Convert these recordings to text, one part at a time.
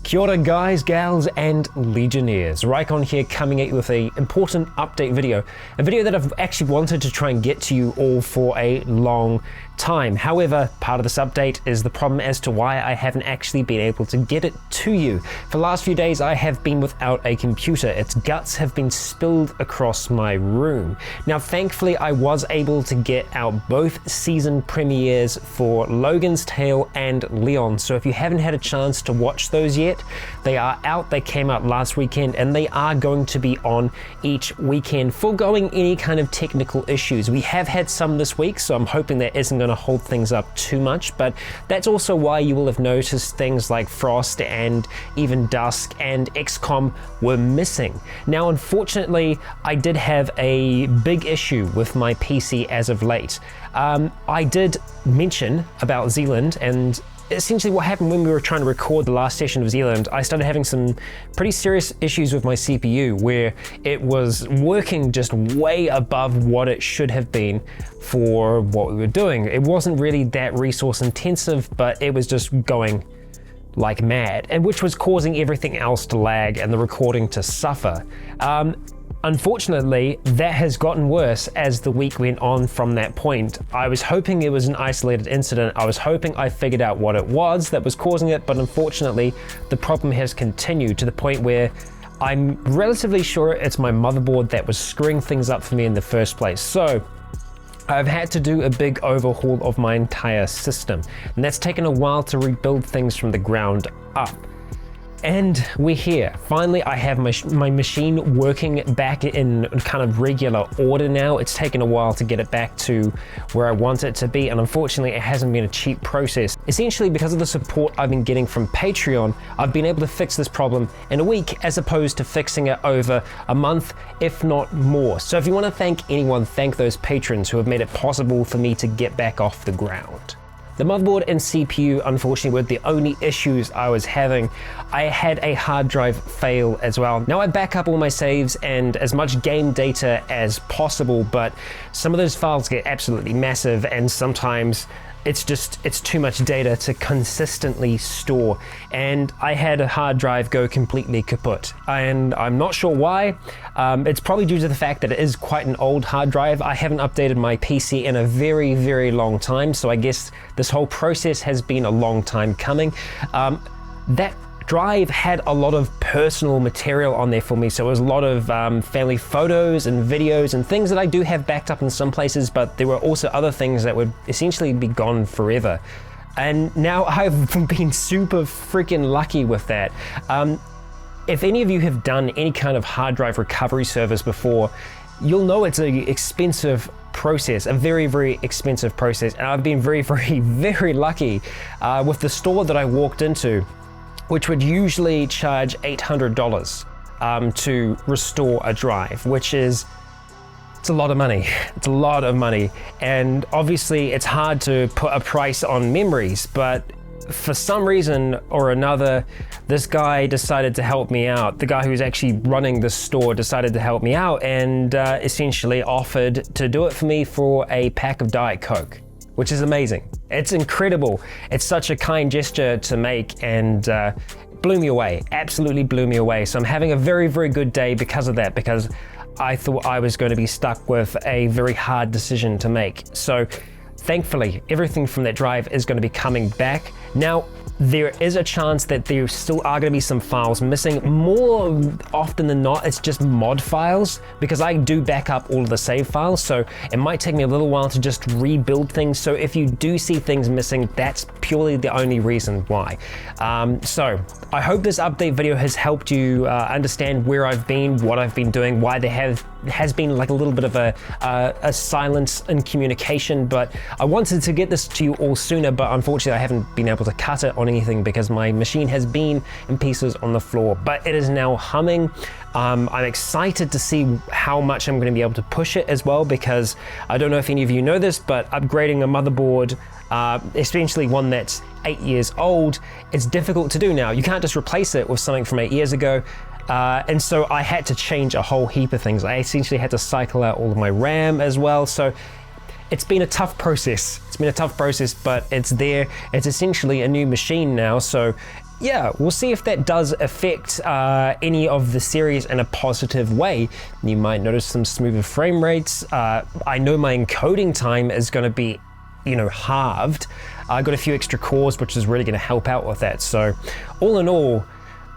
Kia ora guys, gals and legionnaires. Rycon here coming at you with an important update video. A video that I've actually wanted to try and get to you all for a long time. However, part of this update is the problem as to why I haven't actually been able to get it to you. For the last few days I have been without a computer. Its guts have been spilled across my room. Now thankfully I was able to get out both season premieres for Logan's Tale and Leon. So if you haven't had a chance to watch those yet, they are out. They came out last weekend and they are going to be on each weekend, foregoing any kind of technical issues. We have had some this week, so I'm hoping that isn't going to hold things up too much, but that's also why you will have noticed things like Frost and even Dusk and XCOM were missing. Now unfortunately I did have a big issue with my PC as of late. I did mention about Zealand, and essentially what happened when we were trying to record the last session of Zealand, I started having some pretty serious issues with my CPU where it was working just way above what it should have been for what we were doing. It wasn't really that resource intensive, but it was just going like mad, and which was causing everything else to lag and the recording to suffer. Unfortunately, that has gotten worse as the week went on from that point. I was hoping it was an isolated incident. I was hoping I figured out what it was that was causing it, but unfortunately, the problem has continued to the point where I'm relatively sure it's my motherboard that was screwing things up for me in the first place. So I've had to do a big overhaul of my entire system, and that's taken a while to rebuild things from the ground up. And we're here. Finally, I have my machine working back in kind of regular order now. It's taken a while to get it back to where I want it to be, and unfortunately it hasn't been a cheap process. Essentially, because of the support I've been getting from Patreon, I've been able to fix this problem in a week as opposed to fixing it over a month, if not more. So if you want to thank anyone, thank those patrons who have made it possible for me to get back off the ground. The motherboard and CPU, unfortunately, were the only issues I was having. I had a hard drive fail as well. Now I back up all my saves and as much game data as possible, but some of those files get absolutely massive, and sometimes it's too much data to consistently store, and I had a hard drive go completely kaput, and I'm not sure why. It's probably due to the fact that it is quite an old hard drive. I haven't updated my PC in a very, very long time, so I guess this whole process has been a long time coming. That drive had a lot of personal material on there for me, so it was a lot of family photos and videos and things that I do have backed up in some places, but there were also other things that would essentially be gone forever. And now I've been super freaking lucky with that. If any of you have done any kind of hard drive recovery service before, you'll know it's an expensive process, a very, very expensive process, and I've been very, very, very lucky with the store that I walked into, which would usually charge $800 to restore a drive, which is, it's a lot of money. It's a lot of money. And obviously it's hard to put a price on memories, but for some reason or another, this guy decided to help me out. The guy who's actually running the store decided to help me out and essentially offered to do it for me for a pack of Diet Coke, which is amazing. It's incredible. It's such a kind gesture to make, and blew me away, absolutely blew me away. So I'm having a very, very good day because of that, because I thought I was going to be stuck with a very hard decision to make. So thankfully, everything from that drive is going to be coming back. Now, there is a chance that there still are going to be some files missing. More often than not, it's just mod files, because I do back up all of the save files, so it might take me a little while to just rebuild things. So if you do see things missing, that's purely the only reason why. So I hope this update video has helped you understand where I've been, what I've been doing, why there has been like a little bit of a silence in communication, but I wanted to get this to you all sooner, but unfortunately I haven't been able to cut it on anything because my machine has been in pieces on the floor, but it is now humming. I'm excited to see how much I'm going to be able to push it as well, because I don't know if any of you know this, but upgrading a motherboard, especially one that's 8 years old, it's difficult to do now. You can't just replace it with something from 8 years ago. And so I had to change a whole heap of things. I essentially had to cycle out all of my RAM as well. So it's been a tough process. It's been a tough process, but it's there. It's essentially a new machine now. So yeah, we'll see if that does affect any of the series in a positive way. You might notice some smoother frame rates. I know my encoding time is going to be, halved. I got a few extra cores, which is really going to help out with that. So all in all,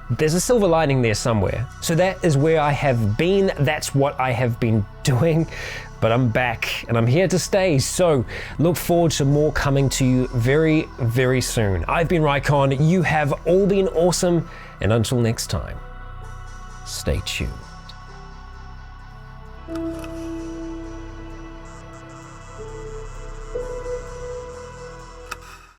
there's a silver lining there somewhere. So that is where I have been. That's what I have been doing. But I'm back and I'm here to stay. So look forward to more coming to you very, very soon. I've been Rycon. You have all been awesome. And until next time, stay tuned.